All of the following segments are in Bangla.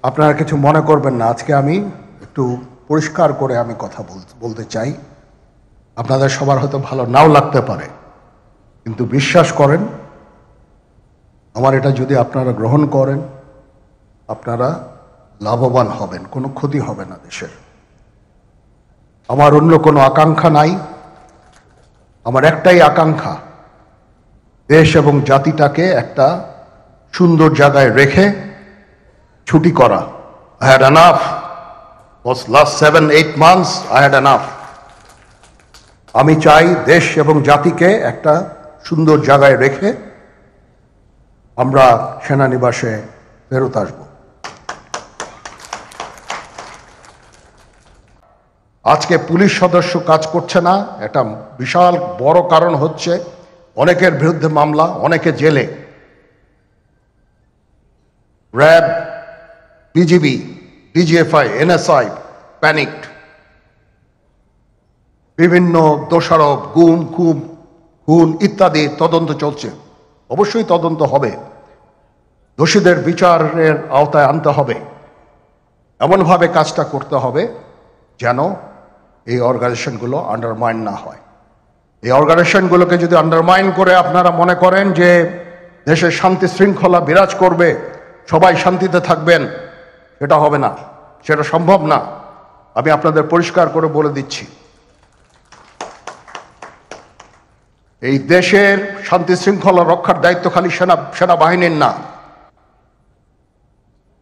আপনারা কিছু মনে করবেন না, আজকে আমি একটু পরিষ্কার করে আমি কথা বলতে চাই। আপনাদের সবার হয়তো ভালো নাও লাগতে পারে, কিন্তু বিশ্বাস করেন, আমার এটা যদি আপনারা গ্রহণ করেন, আপনারা লাভবান হবেন, কোনো ক্ষতি হবে না দেশের। আমার অন্য কোনো আকাঙ্ক্ষা নাই, আমার একটাই আকাঙ্ক্ষা, দেশ এবং জাতিটাকে একটা সুন্দর জায়গায় রেখে ছুটি করা। I had enough. Was last 7-8 months I had enough. আমি চাই দেশ এবং জাতিকে একটা সুন্দর জায়গায় রেখে আমরা সেনানিবাসে ফেরত আসব। আজকে পুলিশ সদস্য কাজ করছে না, এটা বিশাল বড় কারণ হচ্ছে অনেকের বিরুদ্ধে মামলা, অনেকে জেলে। RAB, BGB, DGFI, NSI panicked. বিভিন্ন দোষারোপ, গুম, খুন ইত্যাদি তদন্ত চলছে। অবশ্যই তদন্ত হবে, দোষীদের বিচারের আওতায় আনতে হবে। এমনভাবে কাজটা করতে হবে যেন এই অর্গানাইজেশনগুলো আন্ডারমাইন না হয়। এই অর্গানাইজেশনগুলোকে যদি আন্ডারমাইন করে আপনারা মনে করেন যে দেশের শান্তি শৃঙ্খলা বিরাজ করবে, সবাই শান্তিতে থাকবেন, সেটা হবে না, সেটা সম্ভব না। আমি আপনাদের পরিষ্কার করে বলে দিচ্ছি, এই দেশের শান্তি শৃঙ্খলা রক্ষার দায়িত্ব খালি সেনাবাহিনীর না।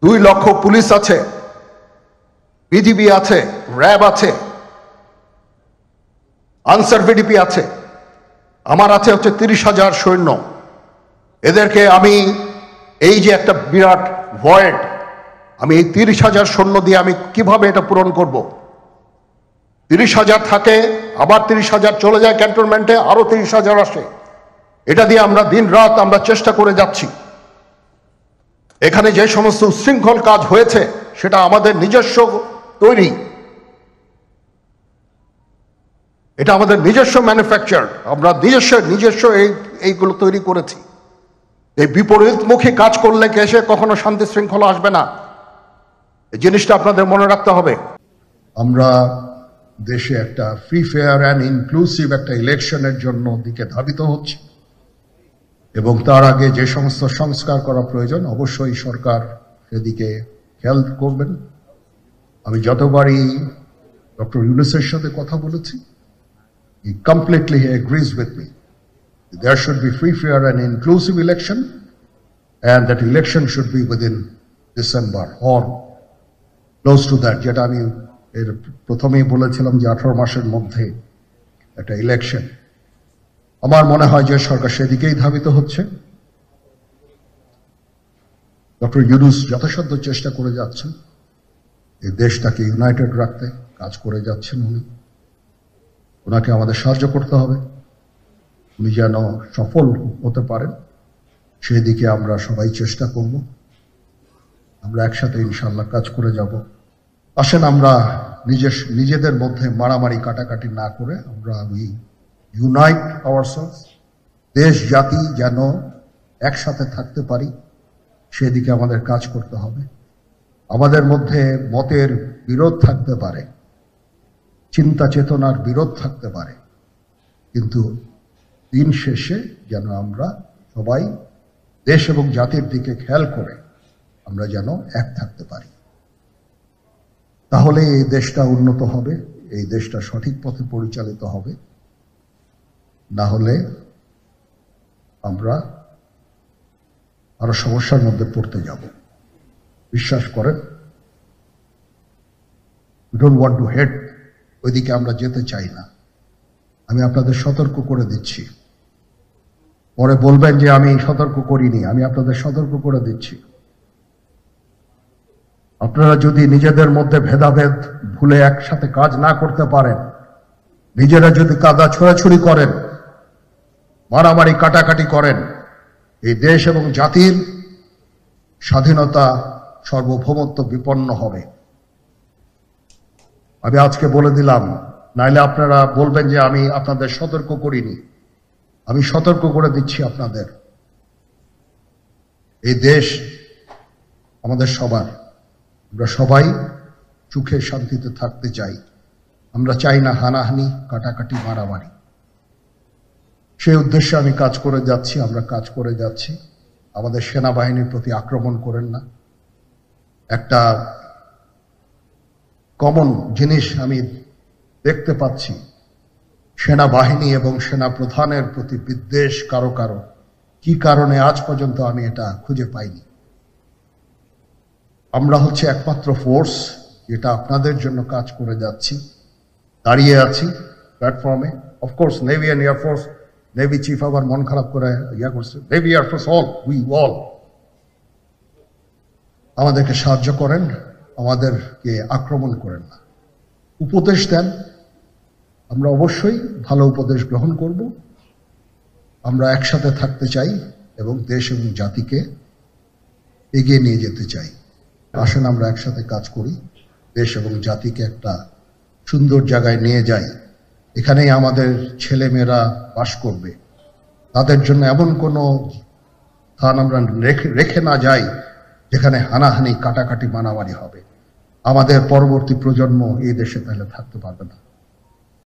2 লক্ষ পুলিশ আছে, বিজিবি আছে, র্যাব আছে, আনসার ভিডিপি আছে, আমার আছে হচ্ছে 30,000 সৈন্য। এদেরকে আমি এই যে একটা বিরাট ভয়েড, আমি এই 30,000 সৈন্য দিয়ে আমি কিভাবে এটা পূরণ করব? 30,000 থাকে, আবার 30,000 চলে যায় ক্যান্টনমেন্টে, আরো 30,000 আসে। এটা দিয়ে আমরা দিন রাত আমরা চেষ্টা করে যাচ্ছি। এখানে যে সমস্ত উচ্ছৃঙ্খল কাজ হয়েছে সেটা আমাদের নিজস্ব তৈরি, এটা আমাদের নিজস্ব ম্যানুফ্যাকচার, আমরা নিজস্ব এইগুলো তৈরি করেছি। এই বিপরীতমুখী কাজ করলে দেশে কখনো শান্তি শৃঙ্খলা আসবে না, এই জিনিসটা আপনাদের মনে রাখতে হবে। আমরা দেশে একটা ফ্রি, ফেয়ার অ্যান্ড ইনক্লুসিভ একটা ইলেকশনের জন্য দিকে ধাবিত হচ্ছে, এবং তার আগে যে সমস্ত সংস্কার করা প্রয়োজন অবশ্যই সরকার সেদিকে খেয়াল করবেন। আমি যতবারই ডক্টর ইউনূসের সাথে কথা বলেছি, he completely agrees with me. There should be free, fair and inclusive election, and that election should be within December or close to that. যেটা আমি এর প্রথমেই বলেছিলাম যে 18 মাসের মধ্যে একটা ইলেকশন। আমার মনে হয় যে সরকার সেদিকেই ধাবিত হচ্ছে। ডক্টর ইউনূস যথাসাধ্য চেষ্টা করে যাচ্ছেন এই দেশটাকে ইউনাইটেড রাখতে, কাজ করে যাচ্ছেন উনি। ওনাকে আমাদের সাহায্য করতে হবে, উনি যেন সফল হতে পারেন সেই দিকে আমরা সবাই চেষ্টা করব। আমরা একসাথে ইনশাআল্লাহ কাজ করে যাব। আসেন আমরা নিজেদের মধ্যে মারামারি কাটাকাটি না করে আমরা ইউনাইট আওয়ারসেলস, দেশ জাতি যেন একসাথে থাকতে পারি সেদিকে আমাদের কাজ করতে হবে। আমাদের মধ্যে মতের বিরোধ থাকতে পারে, চিন্তা চেতনার বিরোধ থাকতে পারে, কিন্তু দিন শেষে যেন আমরা সবাই দেশ এবং জাতির দিকে খেয়াল করে আমরা যেন এক থাকতে পারি। তাহলে এই দেশটা উন্নত হবে, এই দেশটা সঠিক পথে পরিচালিত হবে। না হলে আমরা আরো সমস্যার মধ্যে পড়তে যাব। বিশ্বাস করেন, we don't want to head, ওইদিকে আমরা যেতে চাই না। আমি আপনাদের সতর্ক করে দিচ্ছি, পরে বলবেন যে আমি সতর্ক করিনি, আমি আপনাদের সতর্ক করে দিচ্ছি। আপনারা যদি নিজেদের মধ্যে ভেদাভেদ ভুলে একসাথে কাজ না করতে পারেন, নিজেরা যদি কাদা ছোড়াছুড়ি করেন, মারামারি কাটাকাটি করেন, এই দেশ এবং জাতির স্বাধীনতা সার্বভৌমত্ব বিপন্ন হবে। আমি আজকে বলে দিলাম, নাইলে আপনারা বলবেন যে আমি আপনাদের সতর্ক করিনি। আমি সতর্ক করে দিচ্ছি আপনাদের, এই দেশ আমাদের সবার, আমরা সবাই সুখে শান্তিতে থাকতে চাই। আমরা চাই না হানাহানি, কাটাকাটি, মারামারি। সেই উদ্দেশ্যে আমি কাজ করে যাচ্ছি, আমরা কাজ করে যাচ্ছি। আমাদের সেনাবাহিনীর প্রতি আক্রমণ করেন না। একটা কমন জিনিস আমি দেখতে পাচ্ছি, সেনাবাহিনী এবং সেনা প্রধানের প্রতি বিদ্বেষ কারো কারো। কি কারণে আজ পর্যন্ত আমি এটা খুঁজে পাইনি। আমরা হচ্ছে একমাত্র ফোর্স যেটা আপনাদের জন্য কাজ করে যাচ্ছি, দাঁড়িয়ে আছি প্ল্যাটফর্মে। Of course navy and air force, navy chief আবার মন খারাপ করে করছে, navy air force all, we all আমাদেরকে সাহায্য করেন, আমাদেরকে আক্রমণ করেন না, উপদেশ দেন। আমরা অবশ্যই ভালো উপদেশ গ্রহণ করব। আমরা একসাথে থাকতে চাই এবং দেশ এবং জাতিকে এগিয়ে নিয়ে যেতে চাই। আসুন আমরা একসাথে কাজ করি, দেশ এবং জাতিকে একটা সুন্দর জায়গায় নিয়ে যাই। এখানেই আমাদের ছেলেমেয়েরা বাস করবে। তাদের জন্য এমন কোনো স্থান আমরা রেখে না যাই যেখানে হানাহানি, কাটাকাটি, মারামারি হবে। আমাদের পরবর্তী প্রজন্ম এই দেশে তাহলে থাকতে পারবে না।